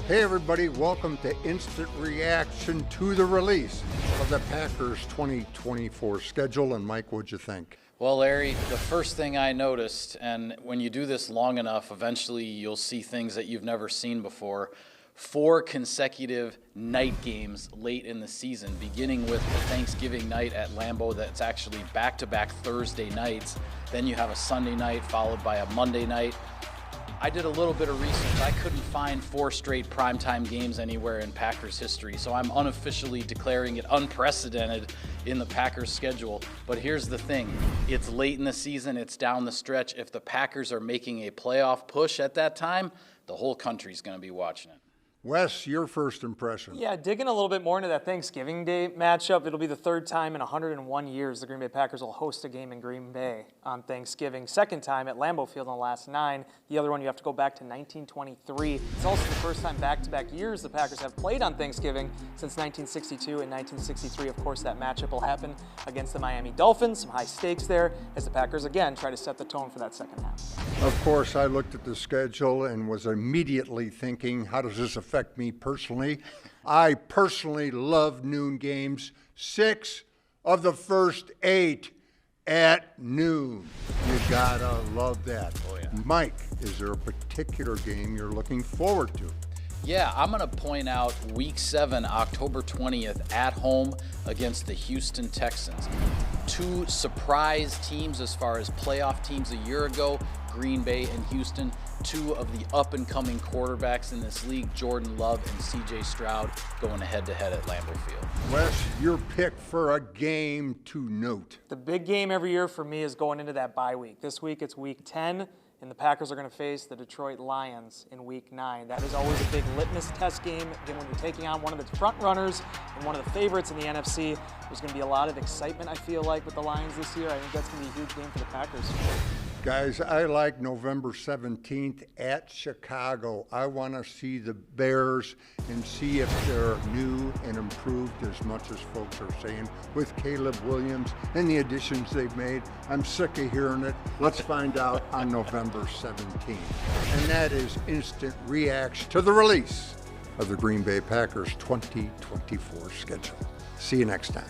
Hey everybody, welcome to Instant Reaction to the release of the Packers 2024 schedule. And Mike, what'd you think? Well, Larry, the first thing I noticed, and when you do this long enough, eventually you'll see things that you've never seen before. 4 consecutive night games late in the season, beginning with the Thanksgiving night at Lambeau that's actually back-to-back Thursday nights. Then you have a Sunday night followed by a Monday night. I did a little bit of research. I couldn't find 4 straight primetime games anywhere in Packers history, so I'm unofficially declaring it unprecedented in the Packers schedule. But here's the thing. It's late in the season. It's down the stretch. If the Packers are making a playoff push at that time, the whole country's going to be watching it. Wes, your first impression. Yeah, digging a little bit more into that Thanksgiving Day matchup, it'll be the 3rd time in 101 years the Green Bay Packers will host a game in Green Bay on Thanksgiving. 2nd time at Lambeau Field in the last 9. The other one you have to go back to 1923. It's also the first time back-to-back years the Packers have played on Thanksgiving since 1962 and 1963. Of course, that matchup will happen against the Miami Dolphins. Some high stakes there as the Packers, again, try to set the tone for that second half. Of course, I looked at the schedule and was immediately thinking, how does this affect me personally? I personally love noon games. 6 of the first 8 at noon. You gotta love that. Oh, yeah. Mike, is there a particular game you're looking forward to? Yeah, I'm going to point out Week 7, October 20th, at home against the Houston Texans. 2 surprise teams as far as playoff teams a year ago, Green Bay and Houston. 2 of the up-and-coming quarterbacks in this league, Jordan Love and C.J. Stroud, going head-to-head at Lambeau Field. Wes, your pick for a game to note. The big game every year for me is going into that bye week. This week it's Week 10. And the Packers are going to face the Detroit Lions in Week 9. That is always a big litmus test game. Again, when you're taking on one of the front runners and one of the favorites in the NFC, there's going to be a lot of excitement, I feel like, with the Lions this year. I think that's going to be a huge game for the Packers. Guys, I like November 17th at Chicago. I want to see the Bears and see if they're new and improved as much as folks are saying with Caleb Williams and the additions they've made. I'm sick of hearing it. Let's find out on November 17th. And that is Instant Reaction to the release of the Green Bay Packers 2024 schedule. See you next time.